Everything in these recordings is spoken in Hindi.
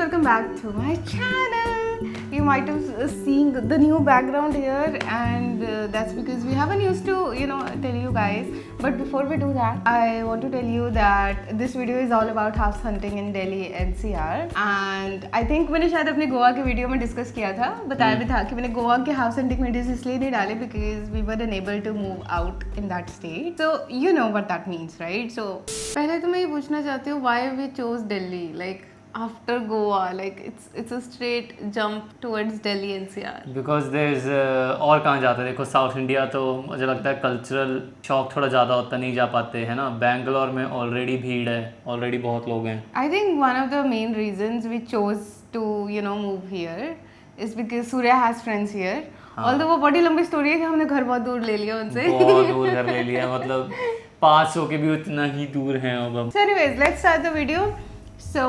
welcome back to my channel. You might have seen the new background here, and that's because we haven't used to, tell you guys. But before we do that, I want to tell you that this video is all about house hunting in Delhi NCR. And I think मैंने शायद अपने गोवा के वीडियो में डिस्कस किया था, बताया भी था कि मैंने गोवा के हाउस हंटिंग वीडियोस इसलिए नहीं डाले because we were unable to move out in that state. So you know what that means, right? So पहले तो मैं ये पूछना चाहती हूँ why we chose Delhi, like after Goa, like it's a straight jump towards Delhi NCR. Because there's और कहाँ जाते हैं, देखो साउथ इंडिया तो मुझे लगता है कल्चरल शौक थोड़ा ज़्यादा होता, नहीं जा पाते है ना. बैंगलोर में ऑलरेडी भीड़ है, ऑलरेडी बहुत लोग हैं. I think one of the main reasons we chose to move here is because Surya has friends here. Although वो बड़ी लंबी स्टोरी है कि हमने घर बहुत दूर ले लिया उनसे. बहुत दूर घर ले लिया, मतलब 500 के भी उतना ही दूर हैं अब हम. So anyways, let's start the video. So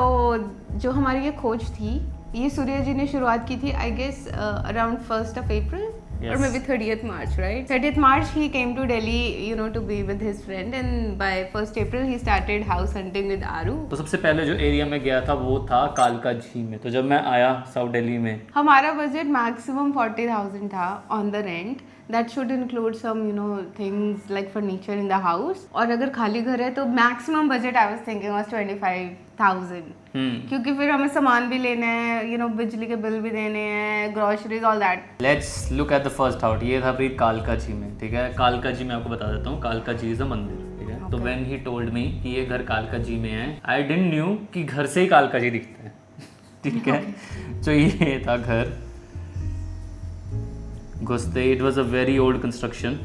जो हमारी ये खोज थी, ये सूर्या जी ने शुरुआत की थी I guess around 1st of April. Yes. Or maybe 30th March, right? 30th March he came to Delhi, to be with his friend, and by 1st April he started house hunting with Aru. तो सबसे पहले जो एरिया में गया था वो था कालका झील में. तो जब मैं आया साउथ दिल्ली में, हमारा बजट मैक्सिमम 40,000 था on the rent. That should include some, things like furniture in the house. और अगर खाली घर है तो maximum budget I was thinking was 25,000. क्योंकि फिर हमें सामान भी लेना है, बिजली के बिल भी देने हैं, groceries, all that. Let's look at the first house. ये था प्रीत कालका जी में, ठीक है. कालका जी मैं आपको बता देता हूँ, कालका जी इज अ मंदिर, ठीक है. तो when he told me कि ये घर कालका जी में है, I didn't knew कि घर से ही कालका जी दिखता है, ठीक है. तो ये था घर. घुसते it was a very old construction.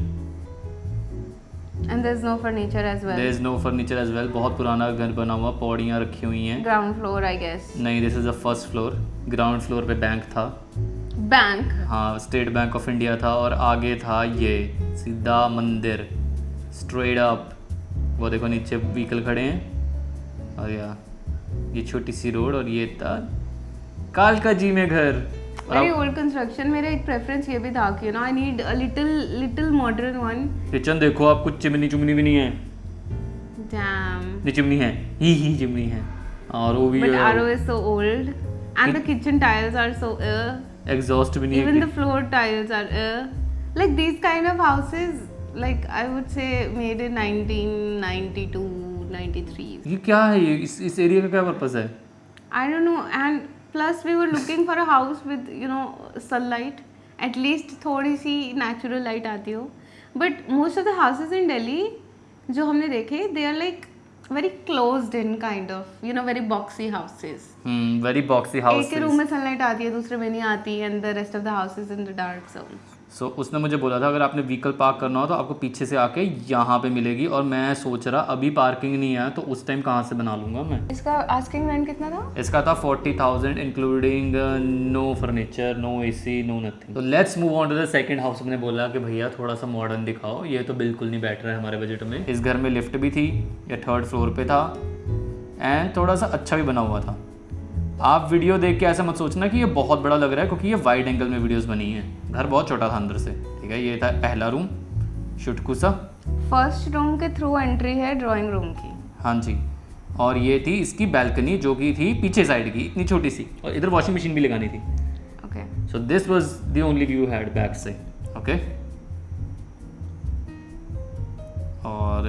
And there's no furniture as well. There's no furniture as well. बहुत पुराना घर बना हुआ, पौड़ियाँ रखी हुई हैं. Ground floor I guess. नहीं, this is the first floor. Ground floor पे बैंक था. बैंक? हाँ, स्टेट बैंक ऑफ इंडिया था. और आगे था ये सीधा मंदिर, straight up. वो देखो नीचे व्हीकल खड़े हैं, और ये छोटी सी रोड, और ये था कालका जी में घर. Very old construction. मेरा एक प्रेफरेंस ये भी था कि I need a little modern one. Kitchen देखो आप, कुछ चिमनी भी नहीं है. Damn. नहीं चिमनी है, ही चिमनी है. और वो भी But Aro is so old, and the kitchen tiles are so exhaust भी नहीं है. Even the floor tiles are like these kind of houses, like I would say made in 1992, 93. ये क्या है, ये इस एरिया का क्या पर्पस है? I don't know. And plus we were looking for a house with sunlight, at least थोड़ी सी natural light आती हो. But most of the houses in Delhi जो हमने देखे, they are like very closed in kind of, very boxy houses. Very boxy houses. एक ही रूम में sunlight आती है, दूसरे में नहीं आती, and the rest of the houses in the dark zone. So उसने मुझे बोला था अगर आपने व्हीकल पार्क करना हो तो आपको पीछे से आके यहाँ पे मिलेगी. और मैं सोच रहा अभी पार्किंग नहीं है तो उस टाइम कहाँ से बना लूँगा मैं. इसका आस्किंग रेंट कितना था? इसका था 40,000 including no furniture, no AC, no nothing. तो let's move on to the second house. मैंने बोला कि भैया थोड़ा सा मॉडर्न दिखाओ, ये तो बिल्कुल नहीं बैठ रहा है हमारे बजट में. इस घर में लिफ्ट भी थी, ये 3rd फ्लोर पे था, एंड थोड़ा सा अच्छा भी बना हुआ था. आप वीडियो देख के ऐसा मत सोचना कि ये बहुत बड़ा लग रहा है, क्योंकि ये वाइड एंगल में वीडियोस बनी है. घर बहुत छोटा था अंदर से, ठीक है. ये था पहला रूम, शुटकू सा. फर्स्ट रूम के थ्रू एंट्री है ड्राइंग रूम की. हाँ जी. और ये थी इसकी बैल्कनी, जो कि थी पीछे साइड की, इतनी छोटी सी, और इधर वॉशिंग मशीन भी लगानी थी. Okay. So this was the only view had back से. ओके. और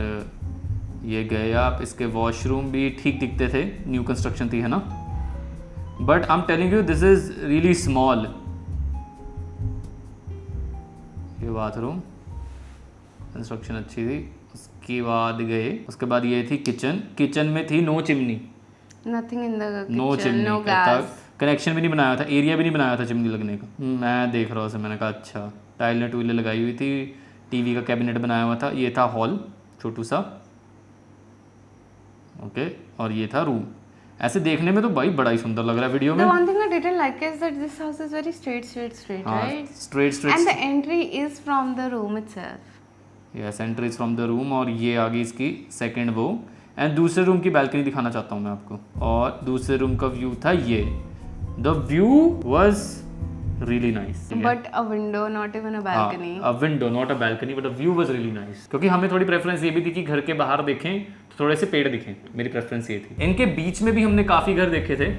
ये गए आप, इसके वॉशरूम भी ठीक दिखते थे, न्यू कंस्ट्रक्शन थी, है ना. But I am telling you this is really small. ये बाथरूम कंस्ट्रक्शन अच्छी थी. उसके बाद गए, उसके बाद ये थी किचन. किचन में थी no chimney, nothing in the kitchen, no chimney, no gas. Connection भी नहीं बनाया था, एरिया भी नहीं बनाया था चिमनी लगने का. मैं देख रहा हूँ, मैंने कहा अच्छा. टाइलें टूलें लगाई हुई थी, टीवी का कैबिनेट बनाया हुआ था. ये था हॉल छोटू सा. ओके. और ये था रूम. ऐसे देखने में तो भाई बड़ा ही सुंदर लग रहा है वीडियो में. The one thing I didn't like is that this house is very straight, right? Straight. And the entry is from the room itself. Yes, entry is from the room. और ये आ गई इसकी सेकंड वो. एंड दूसरे रूम की बैल्कनी दिखाना चाहता हूँ मैं आपको. और दूसरे रूम का व्यू था ये. The view was really nice. But a window, not even a balcony. A window, not a balcony, but the view was really nice. क्योंकि हमें थोड़ी प्रेफरेंस ये भी थी कि घर के बाहर देखें तो थोड़े से पेड़ दिखें. मेरी प्रेफरेंस ये थी. इनके बीच में भी हमने काफ़ी घर देखे थे,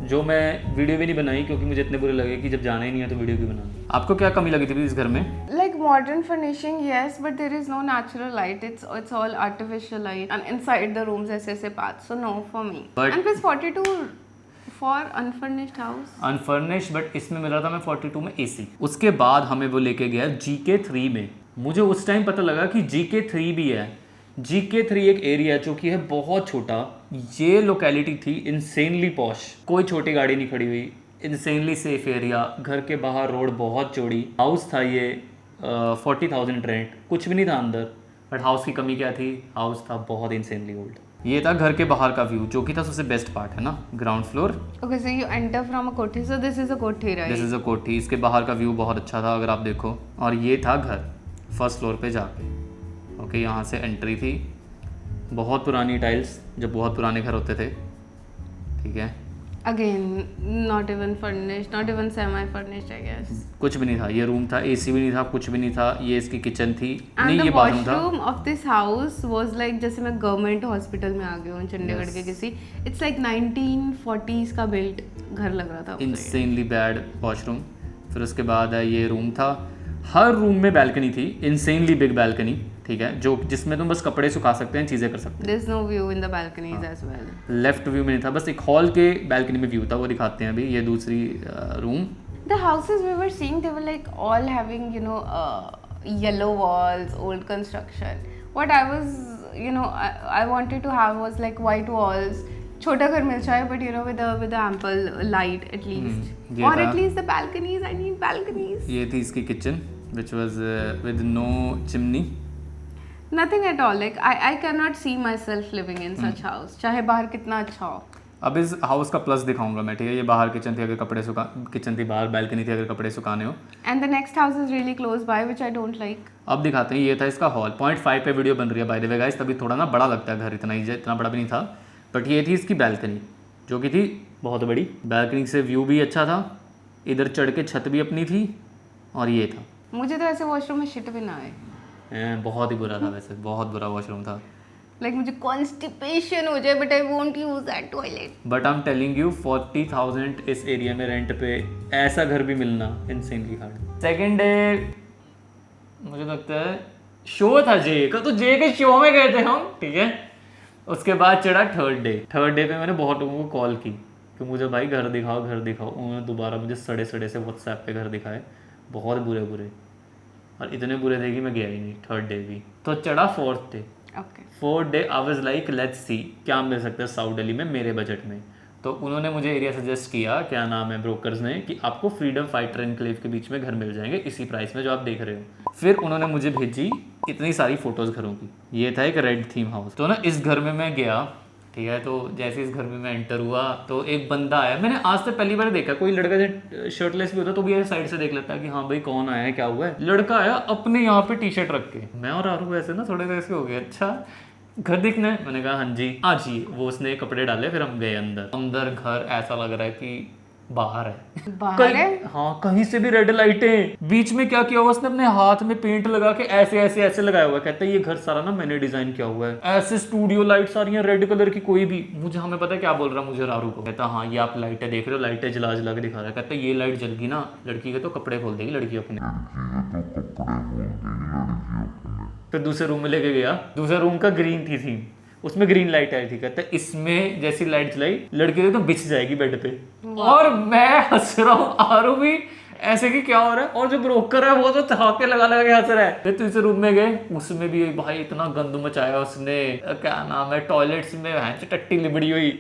जो मैं वीडियो भी नहीं बनाई क्योंकि मुझे इतने बुरे लगे कि जब जाना ही नहीं है तो वीडियो क्यों बनाना। आपको क्या कमी लगी थी इस घर में? Like modern furnishing, yes, but there is no natural light. It's all artificial light, and inside the rooms ऐसे paths. So no for me. But- and plus 42 for unfurnished house. Unfurnished, but इसमें मिला था मैं 42 में AC। उसके बाद हमें वो लेके गया GK3 में। मुझे उस टाइम पता लगा कि GK3 भी है। GK3 एक एरिया जो कि है बहुत छोटा। ये लोकेलिटी थी इंसेनली पॉश, कोई छोटी गाड़ी नहीं खड़ी हुई, इंसेनली सेफ एरिया, घर के बाहर रोड बहुत चौड़ी, हाउस था ये 40,000 रेंट, कुछ भी नहीं था अंदर। बट हाउस की कमी क्या थी? हाउस था बहुत इंसेनली ओल्ड। ये था घर के बाहर का व्यू, जो कि था सबसे बेस्ट पार्ट, है ना, ground floor. Okay, so you enter from a कोठी. So this is a कोठी, right? दिस इज़ अ कोठी। इसके बाहर का व्यू बहुत अच्छा था अगर आप देखो। और ये था घर फर्स्ट फ्लोर पे जाके। ओके, यहाँ से एंट्री थी, बहुत पुरानी टाइल्स, जब बहुत पुराने घर होते थे, ठीक है। Again, not even furnished, not even semi-furnished, I guess. कुछ भी नहीं था, ये रूम था, AC भी नहीं था, कुछ भी नहीं था। ये इसकी किचन थी, And नहीं the ये बाथरूम था। washroom of this house was like, जैसे मैं गवर्नमेंट हॉस्पिटल में आ गई हूँ चंडीगढ़ के किसी, it's like 1940s का बिल्ट घर लग रहा था मुझे। Insanely bad washroom. फिर उसके बाद ये रूम था, हर रूम में बैल्कनी थी, इंसेनली बिग बैल्कनी, ठीक है, जो जिसमें तुम बस कपड़े सुखा सकते हैं, चीज़ें कर सकते There's no view in the balconies as well. हैं। लेफ्ट व्यू में नहीं था, बस एक हॉल के बैल्कनी में व्यू था, वो दिखाते हैं अभी। ये दूसरी room. The houses we were seeing, they were like all having, yellow walls, old construction. What I was, I wanted to have was like white walls. छोटा घर मिल जाए, but with a ample light at least. ये Or था। at least the balconies. I need balconies. ये थी इसकी kitchen, which was with no chimney. Nothing at all. Like I cannot see myself living in such house. चाहे बाहर कितना अच्छा हो. अब इस हाउस का प्लस दिखाऊंगा मैं, ठीक है। ये बाहर किचन थी, अगर कपड़े सुखा, किचन थी बाहर, बैल्कनी थी अगर कपड़े सुखाने हो। And the next house is really close by, which I don't like. अब दिखाते हैं, ये था इसका हॉल। 0.5 पे वीडियो बन रही है बाय द वे गाइस, तभी थोड़ा ना बड़ा लगता है घर, इतना बड़ा भी नहीं था। बट ये थी इसकी बैल्कनी, जो कि थी बहुत बड़ी। बैल्कनी से व्यू भी अच्छा था, इधर चढ़ के छत भी अपनी थी, और ये था। मुझे तो ऐसे वॉशरूम में शिट भी ना आए. बहुत ही बुरा था वैसे, बहुत बुरा वॉशरूम था। लाइक मुझे कॉन्स्टिपेशन हो जाए, but I won't use that toilet. But I am telling you 40,000 इस एरिया में रेंट पे ऐसा घर भी मिलना इनसेनली हार्ड। सेकेंड डे मुझे लगता है शो था जे का, तो जे के शो में गए थे हम, ठीक है। उसके बाद चढ़ा थर्ड डे। थर्ड डे पे मैंने बहुत लोगों को कॉल की कि मुझे भाई घर दिखाओ घर दिखाओ। उन्होंने दोबारा मुझे सड़े सड़े से व्हाट्सएप पे घर दिखाए, बहुत बुरे बुरे, और इतने बुरे थे कि मैं गया ही नहीं थर्ड डे भी। तो चढ़ा fourth day. Okay. Fourth day I was like let's see क्या मिल सकता है साउथ दिल्ली में मेरे बजट में। तो उन्होंने मुझे एरिया सजेस्ट किया, क्या नाम है ब्रोकर्स ने, कि आपको फ्रीडम फाइटर एनक्लेव के बीच में घर मिल जाएंगे इसी प्राइस में जो आप देख रहे हो। फिर उन्होंने मुझे भेजी इतनी सारी फोटोज़ घरों की। ये था एक रेड थीम हाउस। तो ना इस घर में मैं गया, ठीक है। तो जैसे इस घर में मैं एंटर हुआ तो एक बंदा आया, मैंने आज तक पहली बार देखा। कोई लड़का जब शर्टलेस भी होता तो भी ये साइड से देख लेता है कि हाँ भाई कौन आया है, क्या हुआ है। लड़का आया अपने यहाँ पे टी शर्ट रख के। मैं और आरू ऐसे ना थोड़े ऐसे हो गए, अच्छा घर दिखना है। मैंने कहा हाँ जी हाँ जी। वो उसने कपड़े डाले, फिर हम गए अंदर। घर ऐसा लग रहा है कि बाहर है, बाहर है. हाँ कहीं से भी रेड लाइटें। बीच में क्या किया हुआ उसने, अपने हाथ में पेंट लगा के ऐसे ऐसे ऐसे लगाया हुआ है। कहता है ये घर सारा ना मैंने डिजाइन किया हुआ है। ऐसे स्टूडियो लाइट सारी हैं रेड कलर की, कोई भी। मुझे हमें पता है क्या बोल रहा, मुझे रारू को कहता हाँ ये आप लाइटें देख रहे हो, लाइटें जला जला के दिखा रहा है। कहता है ये लाइट जल गई ना लड़की के तो कपड़े खोल देगी लड़की अपने। फिर दूसरे रूम में लेके गया, दूसरे रूम का ग्रीन थी थीम, उसमें ग्रीन लाइट आई थी। कहता है इसमें जैसी लाइट जलाई लड़की तो बिछ जाएगी बेड पे। और मैं हंस रहा हूँ, आरू भी ऐसे कि क्या हो रहा है, और जो ब्रोकर है वो तो ठहाके लगा लगा के हंस रहा है। फिर तीसरे रूम में गए, उसमें भी भाई इतना गंद मचाया उसने, क्या नाम है, टॉयलेट्स में टट्टी लिबड़ी हुई।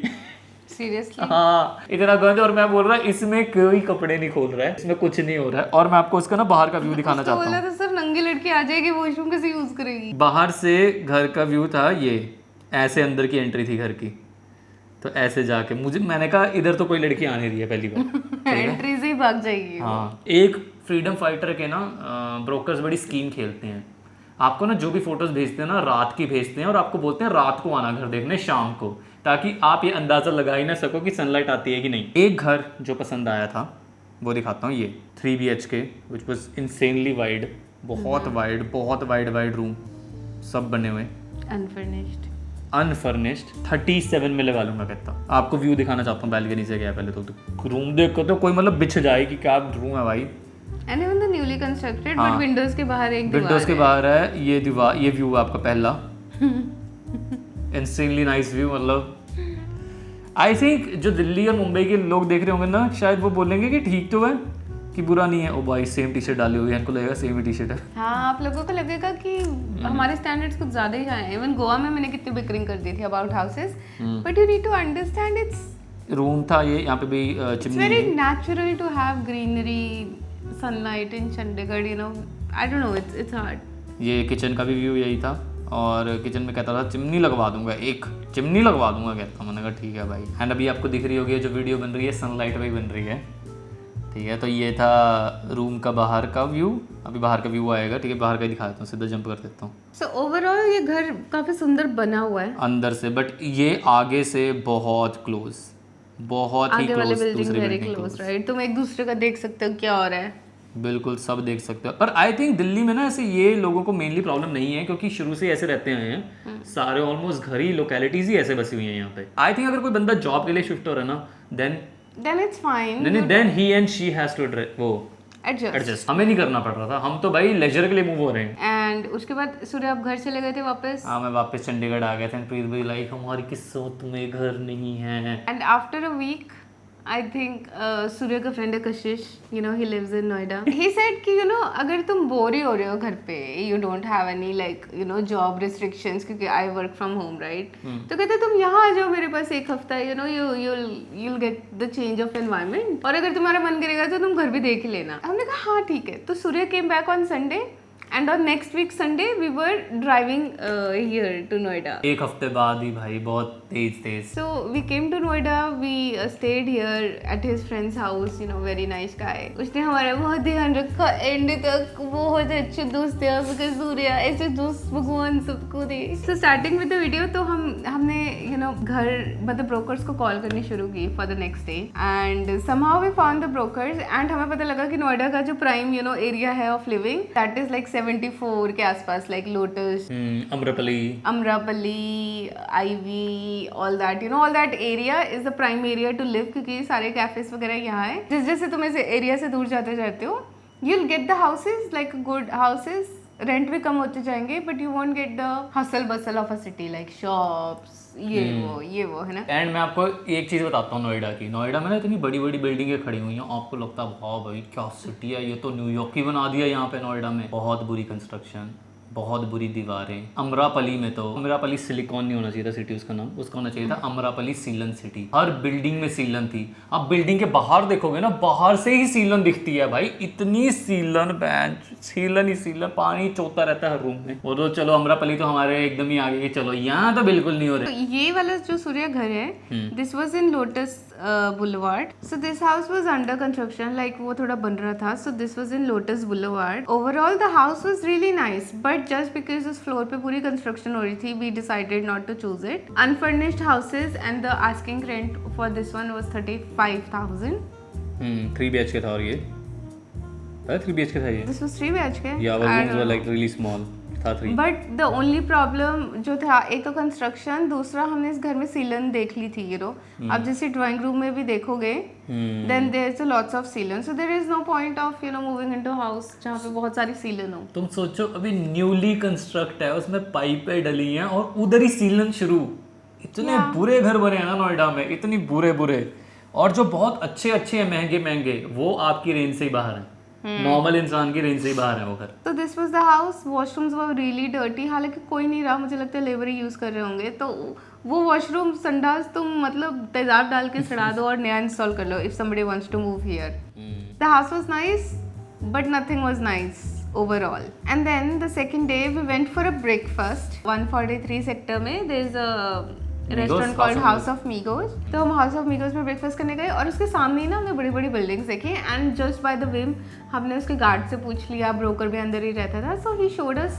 सीरियसली? हाँ इतना गंद। और मैं बोल रहा इसमें कोई कपड़े नहीं खोल रहा है, इसमें कुछ नहीं हो रहा है। और मैं आपको इसका ना बाहर का व्यू दिखाना चाहता हूँ। बोला था सर नंगी लड़की आ जाएगी, वॉशरूम कैसे यूज करेगी? बाहर से घर का व्यू था ये, ऐसे अंदर की एंट्री थी घर की। तो ऐसे जाके मैंने कहा इधर तो कोई लड़की आने रही है पहली बार। एंट्री से ही भाग जाएगी। हाँ एक फ्रीडम फाइटर के ना ब्रोकर्स बड़ी स्कीम खेलते हैं। आपको ना जो भी फोटोज भेजते हैं ना रात की भेजते हैं, और आपको बोलते हैं रात को आना घर देखने शाम को, ताकि आप ये अंदाज़ा लगा ही ना सको कि सनलाइट आती है कि नहीं। एक घर जो पसंद आया था वो दिखाता हूँ, ये 3 BHK which was insanely wide, बहुत वाइड रूम, सब बने हुए, अनफर्निश्ड। अनफर्निश्ड 37 में लगा लूंगा कहता हूँ। आपको व्यू दिखाना चाहता हूँ बैल्कनी से क्या पहले तो रूम देख कर तो कोई मतलब बिछ जाए कि क्या रूम है भाई। And even the newly constructed हाँ। बट विंडोज के बाहर एक दीवार विंडोज के है। बाहर है ये दीवार, ये व्यू है आपका पहला इंस्टेंटली नाइस व्यू। मतलब आई थिंक जो दिल्ली और मुंबई के लोग देख रहे होंगे ना शायद वो बोलेंगे कि ठीक तो है कि बुरा नहीं है। ओ भाई सेम टी शर्ट डाली हुई है, इनको लगेगा सेम ही टी शर्ट है। हाँ, आप लोगों को लगेगा कि हमारे स्टैंडर्ड्स कुछ ज्यादा ही हाई हैं। इवन गोवा में मैंने कितनी बिकरिंग कर दी थी about houses, but you need to understand it's room था ये, यहाँ पे भी चिमनी वेरी है। Natural to have greenery sunlight in Chandigarh, you know, I don't know, it's hard. ये किचन का भी व्यू यही था और किचन में कहता था चिमनी लगवा दूंगा, एक चिमनी लगवा दूंगा कहता। मैंने कहा ठीक है भाई। एंड अभी आपको दिख रही होगी जो वीडियो बन रही है सनलाइट पे ही बन रही है, ठीक है। तो ये था रूम का बाहर का व्यू, अभी बाहर का व्यू आएगा, ठीक है। बाहर का ही दिखा देता हूँ, सीधा जंप कर देता हूँ। सो ओवरऑल ये घर काफी सुंदर बना हुआ है अंदर से, बट ये आगे से बहुत क्लोज, बहुत ही आगे वाले क्लोज, बिल्डिंग दूसरे very building close, close. Right? तुम एक दूसरे का देख सकते हो क्या हो रहा है। बिल्कुल सब देख सकते हो। पर आई थिंक दिल्ली में ना ऐसे ये लोगों को मेनली प्रॉब्लम नहीं है क्योंकि शुरू से ऐसे रहते हैं सारे ऑलमोस्ट घर ही लोकेलिटीज ही ऐसे बसी हुई हैं यहाँ पे। आई थिंक अगर कोई बंदा जॉब के लिए शिफ्ट हो रहा है ना then it's fine, then he and she has to वो एडजस्ट। एडजस्ट। हमें नहीं करना पड़ रहा था, हम तो भाई लेजर के लिए मूव हो रहे हैं। एंड उसके बाद सूर्य आप घर चले गए थे वापस, हाँ मैं वापस चंडीगढ़ आ गया था। प्रीत भाई लाइक हमारी किस्मत में घर नहीं है। And after a week I think Surya का फ्रेंड है Kashish, you know, he lives in Noida. He said कि यू नो अगर तुम बोर ही हो रहे हो घर पे, you don't have any like you know job restrictions क्योंकि I work from home, right? तो कहते तुम यहाँ आ जाओ मेरे पास एक हफ्ता, you know you'll get the change of environment, और अगर तुम्हारा मन करेगा तो तुम घर भी देख ही लेना। हमने कहा हाँ ठीक है। तो Surya came back on Sunday and on next week Sunday we were driving here to Noida. एक हफ्ते बाद ही भाई बहुत तेज। So we came to Noida, we stayed here at his friend's house, you know, very nice guy. उसने हमारा बहुत ध्यान रखा एंड तक, बहुत अच्छे दोस्त थे बिकॉज सूर्य ऐसे दोस्त भगवान सबको दे। So starting with the video तो हमने you know घर मतलब ब्रोकर्स को कॉल करनी शुरू की for the next day and somehow we found the brokers and हमें पता लगा कि नोएडा का जो प्राइम you know एरिया है of living that is like 74 के आसपास, like Lotus, Amrapali, Ivy, all that, you know, all that area is the prime area to live क्योंकि सारे कैफेज वगैरह यहाँ है। जिस जैसे तुम इस एरिया से दूर जाते जाते हो you'll get the houses like good houses, rent भी कम होते जाएंगे but you won't get the hustle bustle of a city like shops, ये वो है ना। एंड मैं आपको एक चीज़ बताता हूँ नोएडा की। नोएडा में ना इतनी बड़ी बड़ी बिल्डिंगें खड़ी हुई हैं, आपको लगता है वाह भाई क्या सिटी है, ये तो न्यूयॉर्क ही बना दिया यहाँ पे नोएडा में। बहुत बुरी कंस्ट्रक्शन, बहुत बुरी दीवारें। अमरापली में तो, अमरापली सिलिकॉन नहीं होना चाहिए था सिटी उसका नाम, उसका होना चाहिए था अमरापली सीलन सिटी। हर बिल्डिंग में सीलन थी। आप बिल्डिंग के बाहर देखोगे ना, बाहर से ही सीलन दिखती है भाई, इतनी सीलन, बेंच सीलन ही सीलन, पानी चौथा रहता है हर रूम में। वो तो चलो अमरापली तो हमारे एकदम ही आगे, चलो यहाँ तो बिल्कुल नहीं हो रहा। तो ये वाला जो सूर्य घर है this was in Lotus boulevard. So this house was under construction, like वो थोड़ा बन रहा था। So this was in Lotus boulevard. Overall the house was really nice but just because उस फ्लोर पे पूरी कंस्ट्रक्शन हो रही थी we decided not to choose it. Unfurnished houses and the asking rent for this one was 35,000. 3 BHK था और ये 3 BHK था ये। This was 3 BHK. Yeah, our rooms were like really small. था 3. But the only problem जो था, एक तो कंस्ट्रक्शन, दूसरा हमने इस घर में सीलन देख ली थी, you know. अब जैसे ड्राइंग रूम में भी देखोगे then there's a lots of सीलन, so there is no point of you know moving into house जहाँ पे बहुत सारी सीलन हो। तुम सोचो अभी न्यूली कंस्ट्रक्ट है, उसमें पाइपें डली हैं और उधर ही सीलन शुरू। इतने बुरे घर बने हैं ना नोएडा में, इतनी बुरे, और जो बहुत अच्छे हैं महंगे वो आपकी रेंज से ही बाहर हैं। नॉर्मल इंसान की रेंज से ही बाहर है वो घर। तो this was the house. Washrooms were really dirty, हालांकि कोई नहीं रहा, मुझे लगता है लेबर ही यूज कर रहे होंगे। तो वो वॉशरूम संडास तुम मतलब तेजाब डाल के सड़ा दो और नया इंस्टॉल कर लो if somebody wants to move here. The house was nice but nothing was nice overall. And then the second day we went for a breakfast 143 sector में there is a restaurant called house of Meegos. तो हम हाउस ऑफ मीगोज में ब्रेकफास्ट करने गए और उसके सामने ही ना हमने बड़ी बड़ी बिल्डिंग्स देखी and just by the Vim हमने उसके गार्ड से पूछ लिया, ब्रोकर भी अंदर ही रहता था, सो ही शोड अस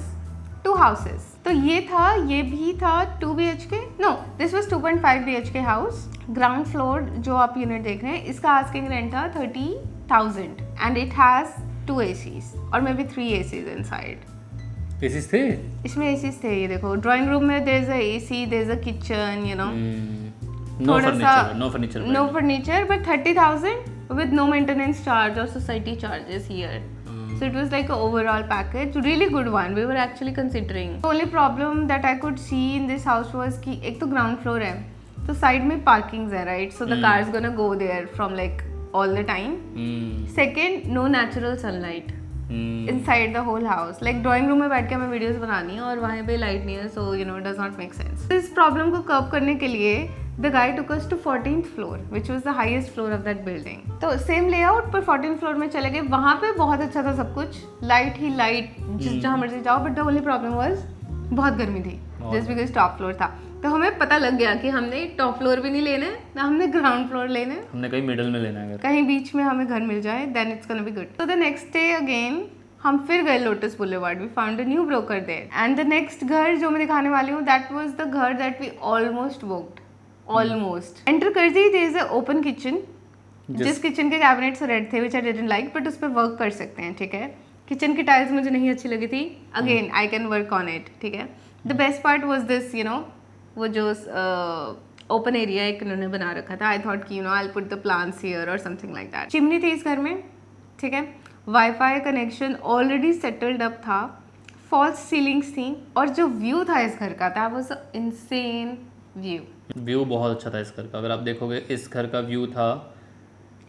2 हाउसेस। तो ये भी था 2 BHK, no this was 2.5 BHK house. Ground floor जो आप यूनिट देख रहे हैं इसका आस्किंग रेंट था 30,000 एंड इट हैज 2 ACs और maybe 3 ACs inside. ACs थे? इसमें एसीज थे, ये देखो ड्राइंग रूम में there is a AC, there is a kitchen, you know. No furniture no furniture but 30,000 with no maintenance charge or society charges here. So it was like an overall package, really good one. We were actually considering. The only problem that I could see in this house was कि एक तो ground floor है, तो side में parkings है, right? So the car's gonna go there from like all the time. Second, no natural sunlight inside the whole house. Like drawing room में बैठ के हमें videos बनानी है और वहाँ पे light नहीं है, so you know it does not make sense. इस problem को curb करने के लिए the guy took us to 14th floor, which was the highest floor of that building. तो same layout पर 14th floor में चले गए. वहाँ पे बहुत अच्छा था सब कुछ, लाइट ही लाइट, जिस जहाँ मर्जी जाओ. But the only problem was बहुत गर्मी थी, जस्ट बिकॉज टॉप फ्लोर था. तो हमें पता लग गया कि हमने टॉप फ्लोर भी नहीं लेना है ना हमने ग्राउंड फ्लोर लेना है, हमने कहीं मिडिल में लेना है. कहीं बीच में हमें घर मिल जाए, then it's gonna be good. तो द नेक्स्ट डे अगेन हम फिर गए Lotus Boulevard. We found a new broker there. And the next घर जो मैं दिखाने वाली हूँ, दैट वाज द घर that we almost booked. Almost enter कर दी. There is a open kitchen. जिस किचन के कैबिनेट्स रेड थे which I didn't like, but उस पर वर्क कर सकते हैं, ठीक है. किचन की टाइल्स मुझे नहीं अच्छी लगी थी. Again I can work on it, ठीक है. The best part was this, you know, वो जो ओपन एरिया एक इन्होंने बना रखा था. आई थॉट कि you know I will put the plants here और समथिंग लाइक दैट. चिमनी थी इस घर में, ठीक है. Wifi connection already settled up था. फॉल्स सीलिंग्स थी और जो व्यू था इस घर का, that was insane view. View बहुत अच्छा था इस घर का. अगर आप देखोगे इस घर का व्यू था,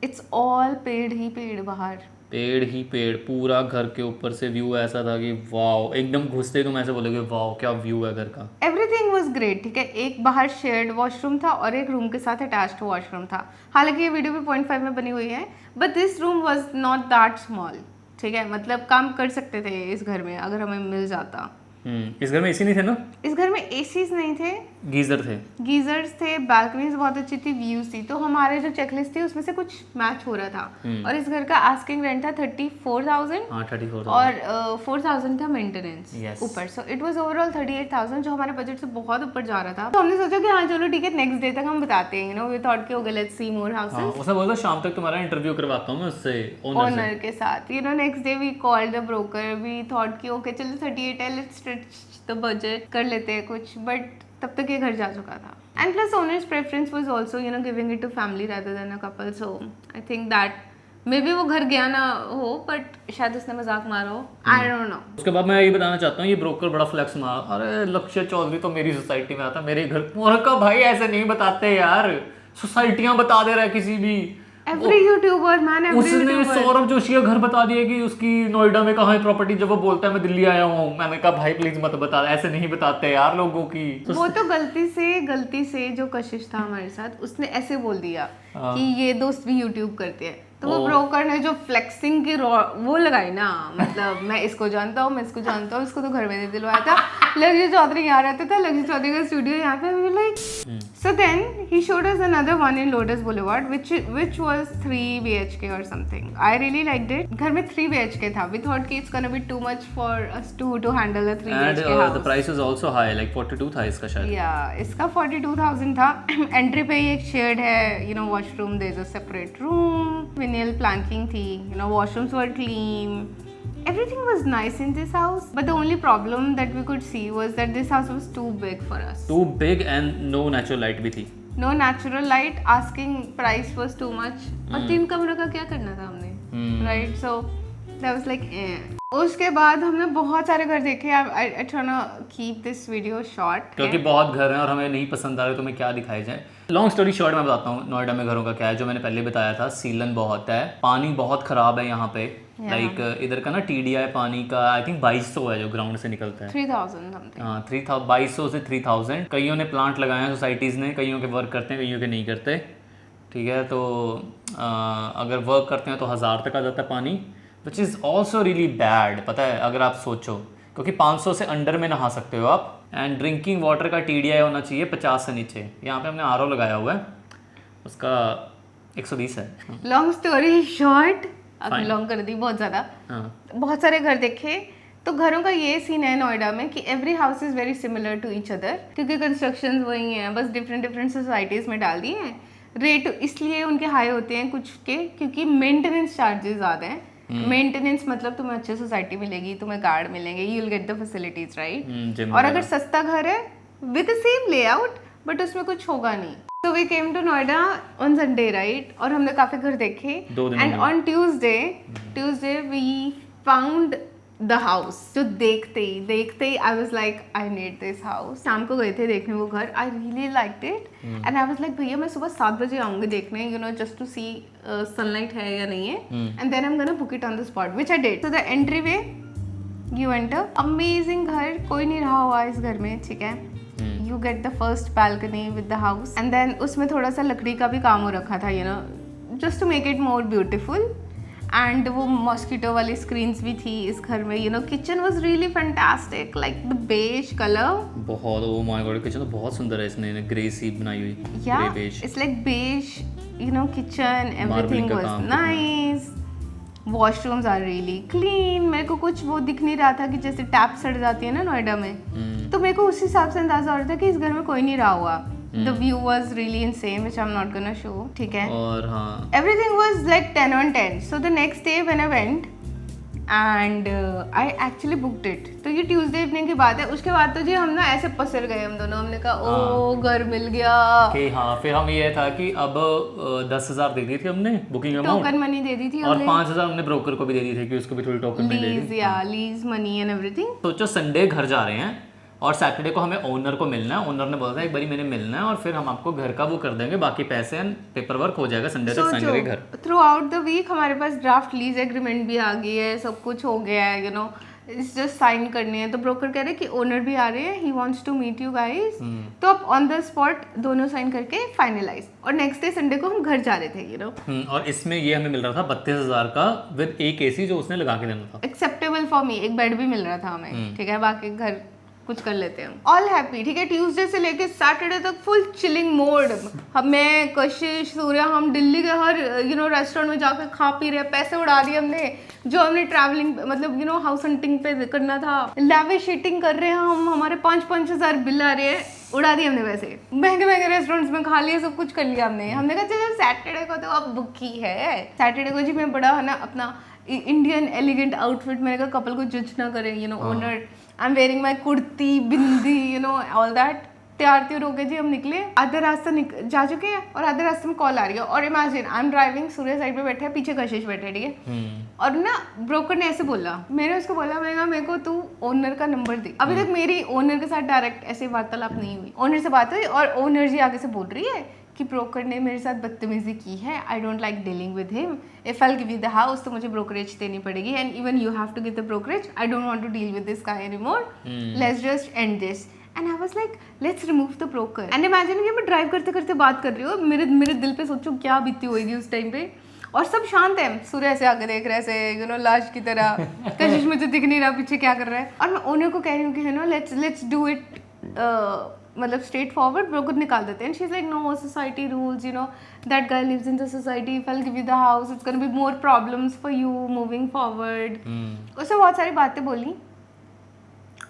इट्स ऑल पेड़ ही पेड़, बाहर पेड़ ही पेड़, पूरा घर के ऊपर से व्यू ऐसा था कि वाओ, एकदम घुसते ही तुम ऐसे बोलोगे वाओ क्या व्यू है घर का. एवरीथिंग वाज ग्रेट, ठीक है. एक बाहर शेयर्ड वॉशरूम था और एक रूम के साथ अटैच्ड वॉशरूम था. हालांकि ये वीडियो भी 0.5 में बनी हुई है, but this room was not that small, ठीक है. मतलब काम कर सकते थे इस घर में अगर हमें मिल जाता. इस घर में एसी नहीं थे ना? इस घर में एसीज नहीं थे, गीजर थे. गीजर्स थे, बालकनीज बहुत अच्छी थी, व्यूज थी. तो हमारे जो चेकलिस्ट थी उसमें से कुछ मैच हो रहा था. और इस घर का आस्किंग रेंट था 34,000. हाँ 34,000 और 4,000 का मेंटेनेंस ऊपर. सो इट वाज ओवरऑल 38,000, जो हमारे बजट से बहुत ऊपर जा रहा था. तो हमने सोचा कि हाँ चलो ठीक है, नेक्स्ट डे तक हम बताते हैं, यू नो. वी थॉट कि okay let's see more houses. उसने बोला शाम तक तुम्हारा इंटरव्यू करवाता हूँ मैं उससे, ओनर के साथ. You know next day we called the broker. We thought कि ओके चलो 38 है, लेट्स स्ट्रेच द बजट, कर लेते हैं कुछ. बट तब तक ये घर जा चुका था. And plus owner's preference was also, you know, giving it to family rather than a couple. So I think that maybe वो घर गया ना हो, बट शायद उसने मजाक मारा हो, आई डोंट नो. उसके बाद मैं ये बताना चाहता हूँ, ये ब्रोकर बड़ा फ्लेक्स मारा. अरे लक्ष्य चौधरी तो मेरी सोसाइटी में आता, मेरे घर. का भाई ऐसे नहीं बताते यार, सोसाइटियां बता दे रहा है किसी भी. एवरी यूट्यूबर मैन, एवरी उसने सौरभ जोशी का घर बता दिया कि उसकी नोएडा में कहाँ है प्रॉपर्टी. जब वो बोलता है मैं दिल्ली आया हूँ, मैंने कहा भाई प्लीज मत बता, ऐसे नहीं बताते यार लोगों की. वो तो गलती से जो कशिश था हमारे साथ, उसने ऐसे बोल दिया कि ये दोस्त भी यूट्यूब करते हैं. तो वो ब्रोकर ने जो फ्लेक्सिंग की वो लगाई ना, मतलब मैं इसको जानता हूँ, मैं इसको जानता हूँ, इसको तो घर में नहीं दिलवाया था. लक्ष्य चौधरी यहाँ रहता था, लक्ष्य चौधरी का स्टूडियो यहाँ पे. We like, so then he showed us another one in Lotus Boulevard which was 3 BHK or something. I really liked it. घर में 3 BHK था. We thought कि it's gonna be too much for us to handle a 3 and BHK house. the price is also high, like 42 था इसका शायद. Yeah, इसका 42,000 था. एंट्री पे ही एक शेड है, you know, washroom. There is a separate room. Vinyl planking थी, you know, washrooms were clean. Everything was nice in this house, but the only problem that we could see was that this house was too big for us. Too big and no natural light भी थी. No natural light. Asking price was too much. और 3 कमरे का क्या करना था हमने, right? So that was like उसके बाद हमने बहुत सारे घर देखे. I try to keep this video short क्योंकि बहुत घर हैं और हमें नहीं पसंद आ रहे, तो मैं क्या दिखाई जाए. लॉन्ग स्टोरी शॉर्ट मैं बताता हूँ नोएडा में घरों का क्या है. जो मैंने पहले बताया था, सीलन बहुत है, पानी बहुत खराब है यहाँ पे. लाइक इधर का ना TDI पानी का आई थिंक 2200 है जो ग्राउंड से निकलता है. 3,000 समथिंग. हाँ 2200 से 3000. कईयों ने प्लांट लगाए हैं सोसाइटीज़ ने, कईयों के वर्क करते हैं, कईयों के नहीं करते, ठीक है. तो अगर वर्क करते हैं तो 1000 तक आ जाता है पानी, which is also really bad. पता है अगर आप सोचो, क्योंकि 500 से अंडर में नहा सकते हो आप. एंड ड्रिंकिंग वाटर का TDI होना चाहिए 50 से नीचे. यहाँ पे हमने RO लगाया हुआ है, उसका 120 है. लॉन्ग स्टोरी शॉर्ट, आपने लॉन्ग कर दी बहुत ज़्यादा. बहुत सारे घर देखे. तो घरों का ये सीन है नोएडा में कि every house is very similar to each other, क्योंकि कंस्ट्रक्शन वही हैं, बस डिफरेंट सोसाइटीज़ में डाल दिए हैं. रेट इसलिए उनके हाई होते हैं कुछ के, क्योंकि मेंटेनेंस चार्जेस ज़्यादा हैं. मेंटेनेंस मतलब तुम्हें अच्छी सोसाइटी मिलेगी, तुम्हें गार्ड मिलेंगे, you will get the facilities right. Gym और अगर सस्ता घर है with the same layout but उसमें कुछ होगा नहीं। तो we came to Noida on Sunday right, और हमने काफी घर देखे, 2 दिन and on Tuesday we found the house. जो देखते ही I was like I need this house. शाम को गए थे देखने वो घर, I really liked it and I was like भैया मैं सुबह 7 बजे आऊंगी देखने, you know just to see sunlight है या नहीं है, and then I am gonna book it on the spot which I did. So the entry way you enter, amazing घर, कोई नहीं रहा हुआ इस घर में, ठीक है। You get the first balcony with the house and then उसमें थोड़ा सा लकड़ी का भी काम हो रखा था, you know just to make it more beautiful. And वो मॉस्किटो वाली स्क्रीन्स भी थी इस घर में, you know kitchen was really fantastic, like the beige colour. बहुत, ओ माय गॉड, किचन तो बहुत सुंदर है, इसने ग्रे सी बनाई हुई, या grey beige, it's like beige, you know kitchen everything का वाज काम nice, washrooms are really clean. मेरे को कुछ वो दिख नहीं रहा था कि जैसे टैप सड़ जाती है ना नोएडा में, तो मेरे को उस हिसाब से अंदाजा हो रहा था कि इस घर में कोई नहीं रहा हुआ। The view was really insane which I am not gonna show, ठीक है। और हाँ Everything was like 10 on 10. So the next day when I went and I actually booked it. तो ये ट्यूसडे इवनिंग की बात है। उसके बाद तो जी हम ना ऐसे पसर गए हम दोनों, हमने कहा ओ घर मिल गया। कि हाँ, फिर हम ये था कि अब 10,000 दे दी थी हमने बुकिंग अमाउंट, टोकन मनी दे दी थी और 5,000 हमने ब्रोकर को भी दे दी थी कि उसको भी थोड़ी टोकन में दे दी। लीज या लीज मनी एंड एवरीथिंग। सोचो संडे घर जा रहे हैं और सैटरडे को हमें ओनर को मिलना है, ओनर ने बोला था एक बारी मैंने मिलना है और फिर हम आपको घर का वो कर देंगे, बाकी पैसे एंड पेपर वर्क हो जाएगा संडे तक संडे घर। थ्रू आउट द वीक हमारे पास ड्राफ्ट लीज एग्रीमेंट भी आ गई है, सब कुछ हो गया है, you know it's just sign करनी है। तो ब्रोकर कह रहे हैं कि ओनर भी आ रहे हैं, he wants to meet you guys. तो अब ऑन द स्पॉट दोनों साइन करके फाइनलाइज, और नेक्स्ट डे संडे को हम घर जा रहे थे, यू नो। और इसमें ये हमें मिल रहा था 32,000 का विद एक एसी जो उसने लगा के देना था। एक्सेप्टेबल फॉर मी, एक बेड भी मिल रहा था हमें, ठीक है, बाकी घर कुछ कर लेते हैं, ऑल हैप्पी, ठीक है। ट्यूसडे से लेके सैटरडे तक फुल चिलिंग मोड। मैं कशिश सूर्या हम दिल्ली के हर यू नो रेस्टोरेंट में जाकर खा पी रहे, पैसे उड़ा दिए हमने जो हमने ट्रैवलिंग मतलब यू नो हाउस हंटिंग पे करना था। लैविश ईटिंग कर रहे हैं हम, हमारे 5-5 हज़ार बिल आ रहे हैं, उड़ा दिए हमने पैसे, महंगे महंगे रेस्टोरेंट्स में खा लिए, सब कुछ कर लिया हमने कहा चलो सैटरडे को तो अब बुक ही है। सैटरडे को जी मैं बड़ा है ना अपना इंडियन एलिगेंट आउटफिट, मैंने कहा कपल को जज ना करें, you know owner, I am wearing my kurti bindi, you know all that. तैयार होके जी हम निकले, आधे रास्ते जा चुके हैं और आधे रास्ते में कॉल आ रही है, और imagine I am driving, Surya side पे बैठे है, पीछे कशिश बैठे, ठीक है। और ना ब्रोकर ने ऐसे बोला, मैंने उसको बोला, मैंने कहा मेरे को तू ओनर का नंबर दे। अभी तक मेरी ओनर के साथ डायरेक्ट ऐसे वार्तालाप नहीं हुई, ओनर से बात हुई और ओनर जी आगे से बोल रही है कि ब्रोकर ने मेरे साथ बदतमीजी की है, I don't like dealing with him, if I give you the house तो मुझे ब्रोकरेज देनी पड़ेगी, and even you have to give the brokerage, I don't want to deal with this guy anymore, let's just end this. And I was like let's remove the broker. And imagine कि मैं ड्राइव करते करते बात कर रही हूँ, मेरे दिल पे सोचो क्या बीती होगी उस टाइम पे, और सब शांत है, सूर्य ऐसे आगे देख रहे ऐसे यू नो लाश की तरह, कशिश मुझे दिख नहीं रहा पीछे क्या कर रहा है, और मैं ओनर को कह रही हूँ कि है ना लेट्स डू इट मतलब स्ट्रेट फॉरवर्ड, ब्रोकर निकाल देते हैं। She is like no society rules, you know that guy lives in the society, if I give you the house it's gonna be more problems for you moving forward. उससे बहुत सारी बातें बोली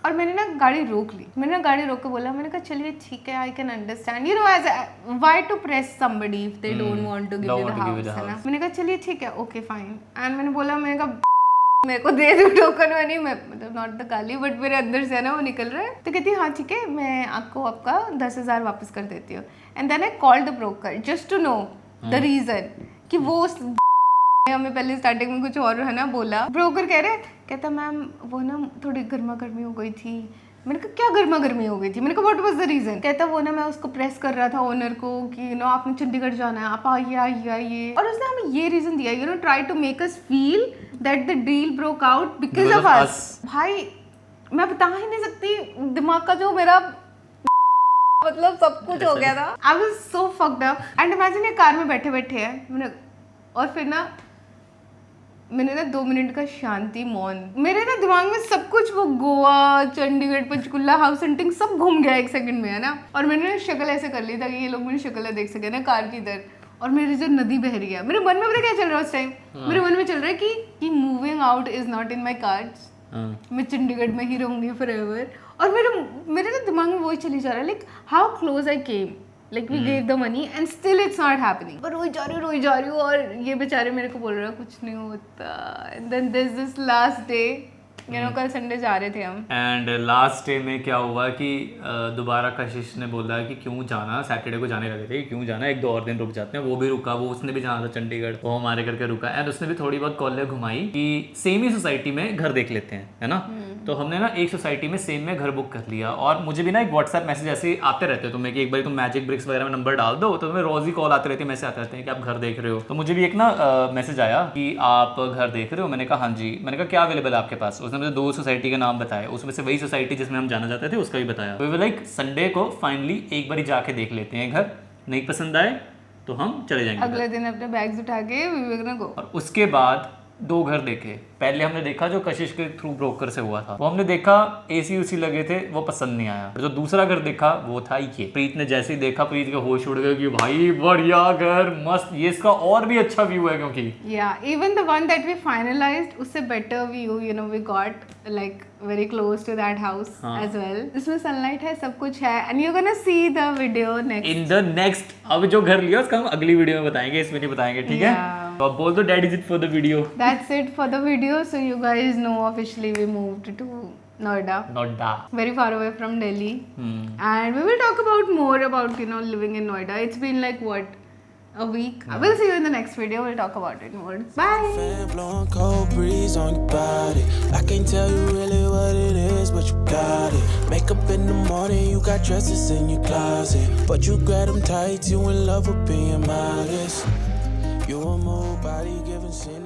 और मैंने ना गाड़ी रोक ली, मैंने ना गाड़ी रोक के बोला, मैंने कहा चलिए ठीक है, I can understand, you know as why to press somebody if they don't want to give you the house, है ना। मैंने कहा चलिए ठीक है, ओके फाइन। एंड मैंने बोला, मैंने कहा मेरे को दे दो टोकन मनी, मैं मतलब नॉट द गाली बट मेरे अंदर से है ना वो निकल रहा है। तो कहती है हाँ ठीक है, मैं आपको आपका 10,000 वापस कर देती हूँ। And then I called the broker just to know the reason कि वो हमें पहले स्टार्टिंग में कुछ और है ना बोला। ब्रोकर कह रहे, कहता मैम वो ना थोड़ी गर्मा गर्मी हो गई थी। मैंने कहा क्या गर्मा गर्मी हो गई थी, मैंने कहा व्हाट वाज द रीजन। कहता वो ना मैं उसको प्रेस कर रहा था ओनर को कि यू नो आपने चंडीगढ़ जाना है, आप आइए, और उसने हमें ये रीजन दिया, you know try to make us feel that the deal broke out because of us. भाई मैं बता ही नहीं सकती दिमाग का जो मेरा मतलब सब कुछ हो गया था। I was so fucked up. And imagine ये कार में बैठे बैठे हैं मैंने, और फिर ना मैंने ना 2 मिनट का शांति मौन, मेरे ना दिमाग में सब कुछ वो गोवा, चंडीगढ़, पंचकुला, हाउस हंटिंग सब घूम गया एक सेकंड में, है ना। और मैंने ना शक्ल ऐसे कर ली था कि ये लोग मेरी शक्ल देख सके ना कार की इधर, और मेरी जो नदी बह रही है, मेरे मन में पता क्या चल रहा है उस टाइम, मेरे मन में चल रहा है कि moving out is not in my cards, मैं चंडीगढ़ में ही रहूंगी फॉरएवर। और मेरे ना दिमाग में वही चली जा रहा है, like how close I came, Like we gave the money and still it's not happening. But रोई जा रही हूँ और ये बेचारे मेरे को बोल रहे हैं कुछ नहीं होता. And then there's this last day. कल संडे जा रहे थे हम. एंड लास्ट डे में क्या हुआ कि दोबारा कशिश ने बोला कि क्यों जाना, सैटरडे को जाने लगे थे, क्यों जाना, एक दो और दिन रुक जाते हैं. वो भी रुका, वो उसने भी जाना था चंडीगढ़, वो हमारे करके रुका. एंड उसने भी थोड़ी बहुत कॉलेज घुमाई कि सेम ही सोसाइटी में घर देख लेते हैं, है ना. तो हमने ना एक सोसाइटी में सेम में घर बुक कर लिया. और मुझे भी ना एक व्हाट्सएप मैसेज ऐसे आते रहते हैं तुम्हें कि एक बार तुम मैजिक ब्रिक्स वगैरह में नंबर डाल दो तो तुम्हें रोज ही कॉल आते रहती है, मैसेज आते रहते हैं कि आप घर देख रहे हो. तो मुझे भी एक ना मैसेज आया कि आप घर देख रहे हो. मैंने कहा हाँ जी. मैंने कहा क्या अवेलेबल है आपके पास. उसने मुझे 2 सोसाइटी का नाम बताया, उसमें से वही सोसाइटी जिसमें हम जाना चाहते थे उसका भी बताया. तो लाइक संडे को फाइनली एक बार जाके देख लेते हैं घर, नहीं पसंद आए तो हम चले जाएंगे. अगले दिन अपने बैग्स उठा के we were gonna go. और उसके बाद 2 घर देखे. पहले हमने देखा जो कशिश के थ्रू ब्रोकर से हुआ था, वो हमने देखा, एसी उसी लगे थे, वो पसंद नहीं आया. जो दूसरा घर देखा वो था ये. प्रीत ने जैसे ही देखा, प्रीत के होश उड़ गए कि भाई बढ़िया घर, मस्त, ये इसका और भी अच्छा व्यू है क्योंकि Yeah, even the one that we finalized, उससे better view, we got like very close to that house as well. इसमें sunlight है, सब कुछ है, and you're gonna see the video next. In the next. अब जो घर लिया उसका हम अगली वीडियो में बताएंगे, इसमें नहीं बताएंगे, ठीक है. तो अब बोल दो dad is it for the video. That's it for the video. So you guys know officially we moved to Noida. Noida. Very far away from Delhi. And we will talk about more about living in Noida. It's been like what, a week. We'll see you in the next video. We'll talk about it more. Bye. Fan blowing cold breeze on your body. I can't tell you really what it is, but you got it. Makeup in the morning, you got dresses in your closet, but you grab them tight. You in love with being modest. You a move body giving sin.